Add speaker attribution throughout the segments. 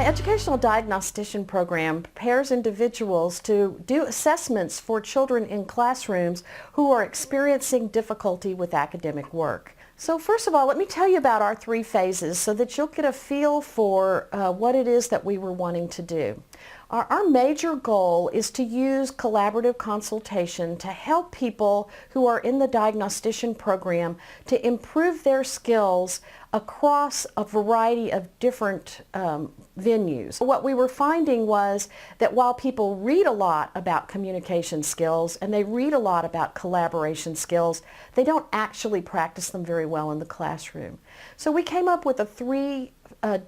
Speaker 1: My educational diagnostician program prepares individuals to do assessments for children in classrooms who are experiencing difficulty with academic work. So first of all, let me tell you about our 3 phases so that you'll get a feel for what it is that we were wanting to do. Our major goal is to use collaborative consultation to help people who are in the diagnostician program to improve their skills across a variety of different venues. What we were finding was that while people read a lot about communication skills and they read a lot about collaboration skills, they don't actually practice them very well in the classroom. So we came up with 3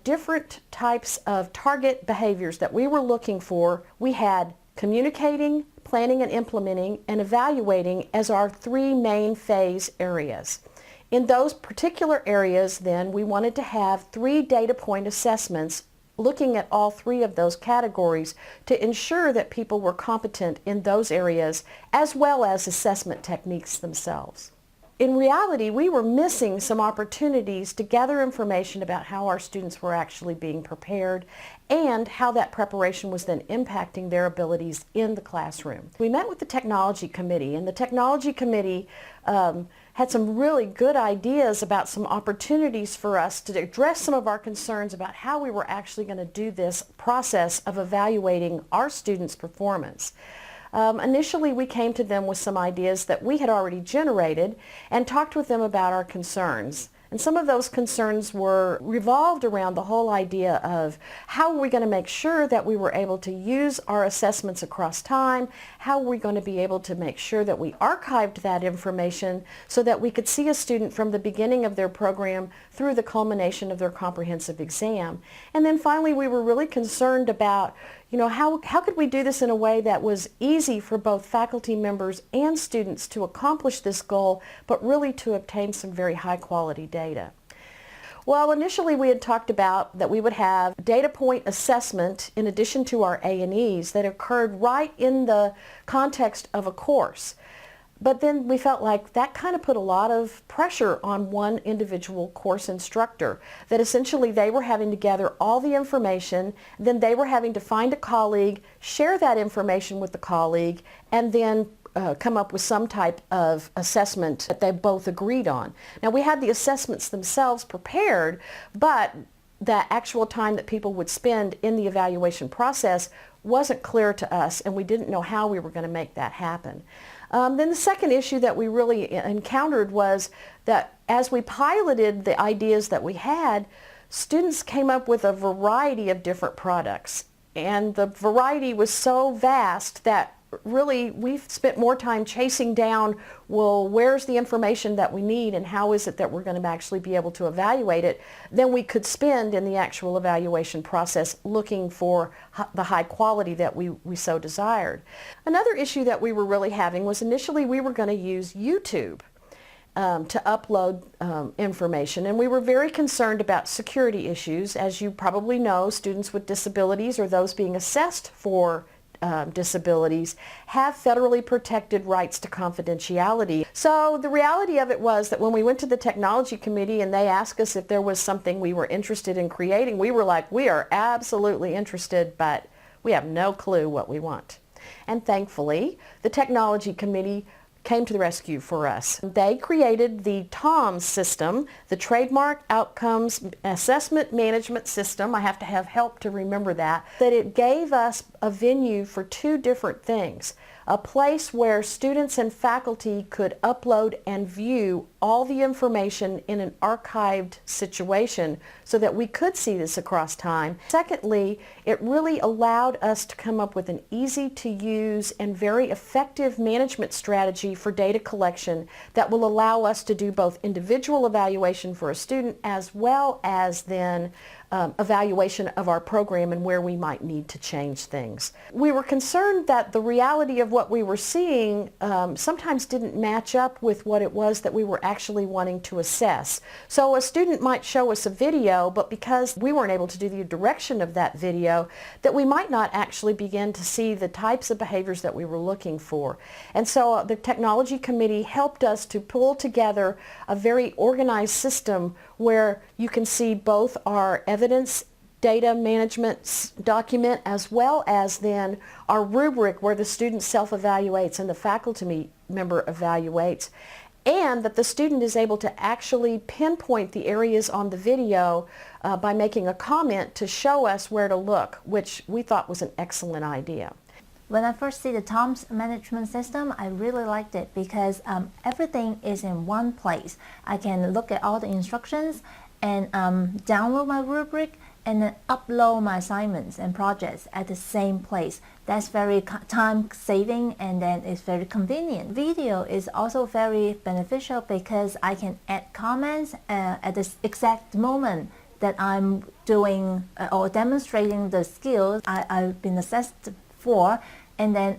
Speaker 1: different types of target behaviors that we were looking for. We had communicating, planning and implementing, and evaluating as our 3 main phase areas. In those particular areas, then, we wanted to have 3 data point assessments looking at all 3 of those categories to ensure that people were competent in those areas as well as assessment techniques themselves. In reality, we were missing some opportunities to gather information about how our students were actually being prepared and how that preparation was then impacting their abilities in the classroom. We met with the technology committee, and the technology committee had some really good ideas about some opportunities for us to address some of our concerns about how we were actually going to do this process of evaluating our students' performance. Initially, we came to them with some ideas that we had already generated and talked with them about our concerns. And some of those concerns were revolved around the whole idea of how are we going to make sure that we were able to use our assessments across time, how are we going to be able to make sure that we archived that information so that we could see a student from the beginning of their program through the culmination of their comprehensive exam. And then finally, we were really concerned about how could we do this in a way that was easy for both faculty members and students to accomplish this goal, but really to obtain some very high quality data. Well, initially we had talked about that we would have data point assessment in addition to our A&Es that occurred right in the context of a course. But then we felt like that kind of put a lot of pressure on one individual course instructor, that essentially they were having to gather all the information, then they were having to find a colleague, share that information with the colleague, and then come up with some type of assessment that they both agreed on. Now, we had the assessments themselves prepared, but the actual time that people would spend in the evaluation process wasn't clear to us, and we didn't know how we were going to make that happen. Then the second issue that we really encountered was that as we piloted the ideas that we had, students came up with a variety of different products. And the variety was so vast that really we've spent more time chasing down, well, where's the information that we need and how is it that we're going to actually be able to evaluate it, than we could spend in the actual evaluation process looking for the high quality that we so desired. Another issue that we were really having was initially we were going to use YouTube to upload information, and we were very concerned about security issues. As you probably know, students with disabilities or those being assessed for disabilities have federally protected rights to confidentiality. So the reality of it was that when we went to the technology committee and they asked us if there was something we were interested in creating, we were like, we are absolutely interested, but we have no clue what we want. And thankfully, the technology committee came to the rescue for us. They created the TOMS system, the Trademark Outcomes Assessment Management System. I have to have help to remember that it gave us a venue for 2 different things. A place where students and faculty could upload and view all the information in an archived situation so that we could see this across time. Secondly, it really allowed us to come up with an easy to use and very effective management strategy for data collection that will allow us to do both individual evaluation for a student as well as then evaluation of our program and where we might need to change things. We were concerned that the reality of what we were seeing sometimes didn't match up with what it was that we were actually wanting to assess. So a student might show us a video, but because we weren't able to do the direction of that video, that we might not actually begin to see the types of behaviors that we were looking for. And so the technology committee helped us to pull together a very organized system where you can see both our evidence data management document, as well as then our rubric where the student self-evaluates and the faculty member evaluates, and that the student is able to actually pinpoint the areas on the video by making a comment to show us where to look, which we thought was an excellent idea.
Speaker 2: When I first see the TOMS management system, I really liked it because everything is in one place. I can look at all the instructions and download my rubric and then upload my assignments and projects at the same place. That's very time saving, and then it's very convenient. Video is also very beneficial because I can add comments at the exact moment that I'm doing or demonstrating the skills I've been assessed for, and then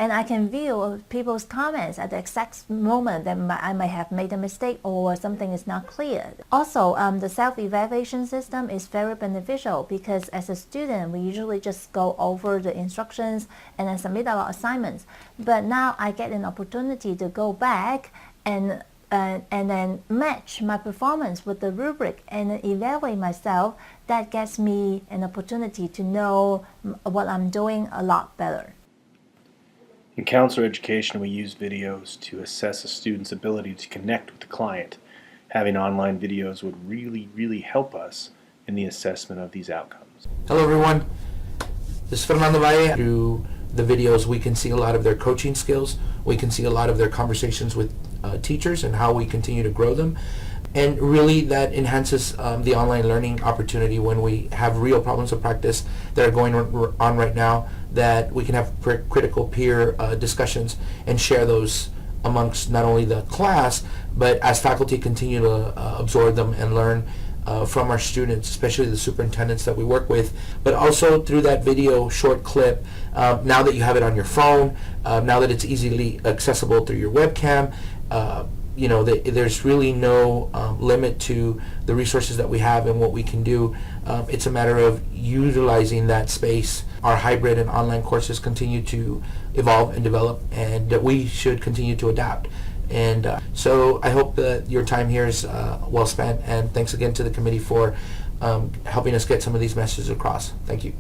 Speaker 2: and I can view people's comments at the exact moment that I might have made a mistake or something is not clear. Also, the self-evaluation system is very beneficial because as a student, we usually just go over the instructions and then submit our assignments. But now I get an opportunity to go back and then match my performance with the rubric and evaluate myself. That gets me an opportunity to know what I'm doing a lot better.
Speaker 3: In counselor education, we use videos to assess a student's ability to connect with the client. Having online videos would really help us in the assessment of these outcomes.
Speaker 4: Hello everyone, this is Fernando Valle. Through the videos we can see a lot of their coaching skills, we can see a lot of their conversations with teachers and how we continue to grow them, and really that enhances the online learning opportunity when we have real problems of practice that are going on right now, that we can have critical peer discussions and share those amongst not only the class, but as faculty continue to absorb them and learn from our students, especially the superintendents that we work with, but also through that video short clip. Now that you have it on your phone, now that it's easily accessible through your webcam, you know, there's really no limit to the resources that we have and what we can do. It's a matter of utilizing that space. Our hybrid and online courses continue to evolve and develop, and we should continue to adapt. And so I hope that your time here is well spent, and thanks again to the committee for helping us get some of these messages across. Thank you.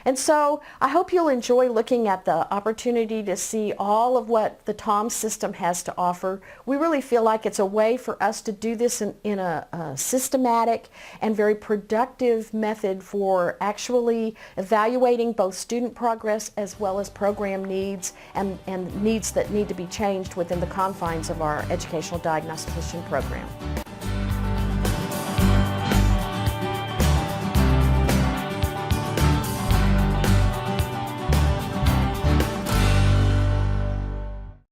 Speaker 1: And so I hope you'll enjoy looking at the opportunity to see all of what the TOMS system has to offer. We really feel like it's a way for us to do this in a systematic and very productive method for actually evaluating both student progress as well as program needs and needs that need to be changed within the confines of our educational diagnostician program.